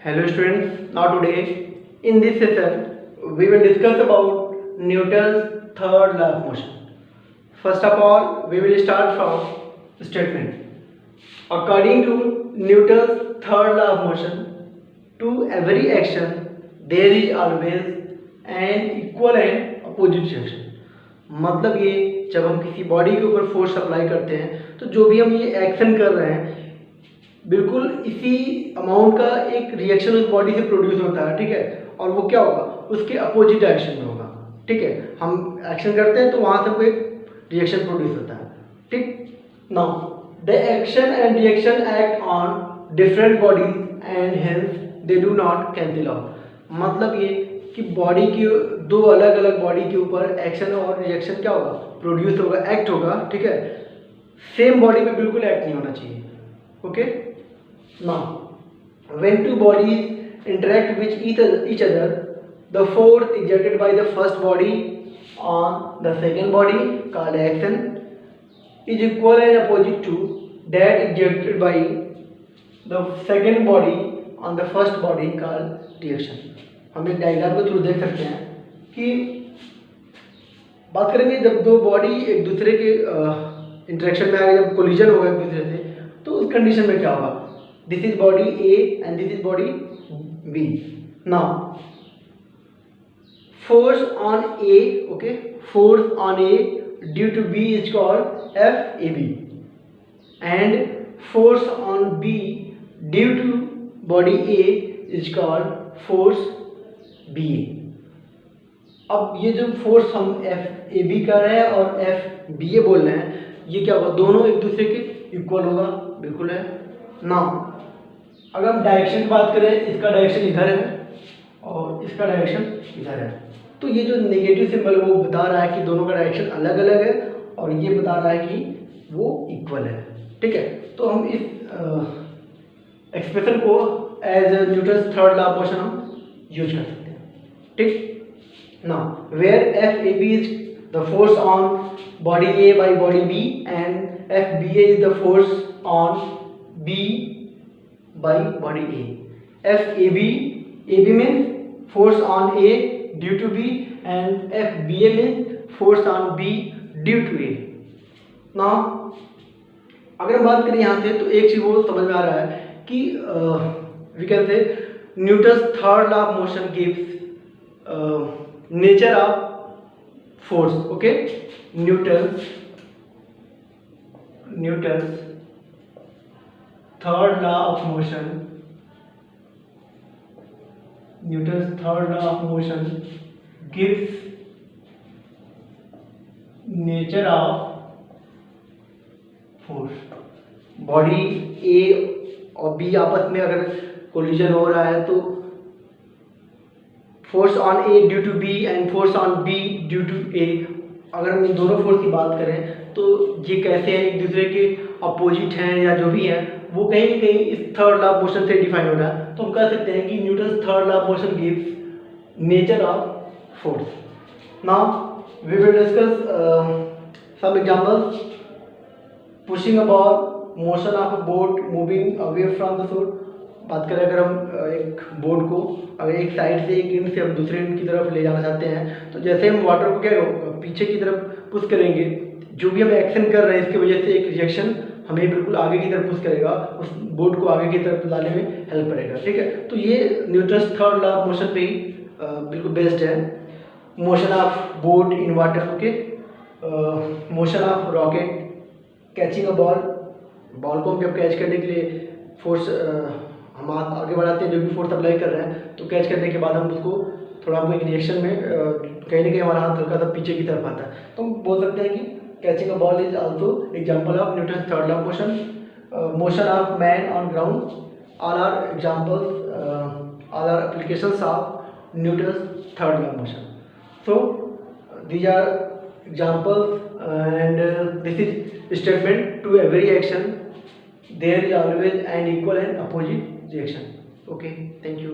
Hello students, now today in this session we will discuss about Newton's third law of motion. First of all, we will start from statement. According to Newton's third law of motion, to every action there is always an equal and opposite reaction. मतलब ये जब हम किसी body के ऊपर force apply करते हैं तो जो भी हम ये एक्शन कर रहे हैं बिल्कुल इसी अमाउंट का एक रिएक्शन उस बॉडी से प्रोड्यूस होता है, ठीक है। और वो क्या होगा, उसके अपोजिट डायरेक्शन में होगा, ठीक है। हम एक्शन करते हैं तो वहाँ से कोई रिएक्शन प्रोड्यूस होता है, ठीक। Now the action and reaction act on different bodies and hence they do not cancel out. मतलब ये कि बॉडी की दो अलग अलग बॉडी के ऊपर एक्शन और रिएक्शन क्या होगा, प्रोड्यूस होगा, एक्ट होगा, ठीक है। सेम बॉडी पे बिल्कुल एक्ट नहीं होना चाहिए, okay. Now, when two bodies interact with each other, the force exerted by the first body on the second body called action is equal and opposite to that exerted by the second body on the first body called reaction. हम एक diagram के through देख सकते हैं कि बात करेंगे जब दो बॉडी एक दूसरे के इंटरेक्शन में आएगा, जब कोलिजन होगा एक दूसरे से, तो उस कंडीशन में क्या होगा, this is body A and this is body B. Now force on A, okay, force on A due to B is called FAB and force on B due to body A is called force BA. अब ये जो force हम FAB कर रहे हैं और FBA बोल रहे हैं, ये क्या होगा, दोनों एक दूसरे के इक्वल होगा, बिल्कुल है ना। अगर हम डायरेक्शन की बात करें, इसका डायरेक्शन इधर है और इसका डायरेक्शन इधर है, तो ये जो नेगेटिव सिंबल वो बता रहा है कि दोनों का डायरेक्शन अलग अलग है और ये बता रहा है कि वो इक्वल है, ठीक है। तो हम इस एक्सप्रेशन को as Newton's third law of motion हम यूज कर सकते हैं, ठीक ना। Where FAB is the force on body A by body B and FBA is the force on B by body A. FAB, AB means force on A due to B and FBA means force on B due to A. Now अगर हम बात करें यहाँ से तो एक चीज वो समझ में आ रहा है कि we can say Newton's third law of motion gives nature of force, okay. Newton's third law of motion, Newton's third law of motion gives nature of force. Body A और B आपस में अगर कोलिजन हो रहा है तो force on A due to B and force on B due to A, अगर हम इन दोनों फोर्स की बात करें तो ये कैसे हैं, एक दूसरे के अपोजिट हैं या जो भी है, वो कहीं ना कहीं इस थर्ड लॉ ऑफ मोशन से डिफाइन हो रहा है। तो हम कह सकते हैं कि Newton's third law of motion gives nature of force. Now we will discuss some examples. Pushing a ball, motion of a boat moving away from the shore. बात करें अगर हम एक बोट को अगर एक साइड से एक एंड से हम दूसरे एंड की तरफ ले जाना चाहते हैं तो जैसे हम वाटर को क्या पीछे की तरफ पुश करेंगे, जो भी हम एक्शन कर रहे हैं इसकी वजह से एक रिएक्शन हमें बिल्कुल आगे की तरफ पुश करेगा, उस बोट को आगे की तरफ लाने में हेल्प करेगा, ठीक है. तो ये Newton's third law of motion पे ही बिल्कुल बेस्ड है. Motion of boat in water, okay. Motion of rocket, catching a ball, ball को हम जब कैच करने के लिए फोर्स हम आगे बढ़ाते हैं, जो भी फोर्स अप्लाई कर रहे हैं, तो कैच करने के बाद हम उसको थोड़ा एक रिएक्शन में कहीं ना कहीं हमारा हाथ हल्का सा पीछे की तरफ आता है, तो हम बोल सकते हैं कि catching a ball is also example of Newton's third law of motion. Motion of man on ground, all are examples, all are applications of Newton's third law of motion. So these are examples and this is statement. To every action there is always an equal and opposite reaction. Okay, thank you.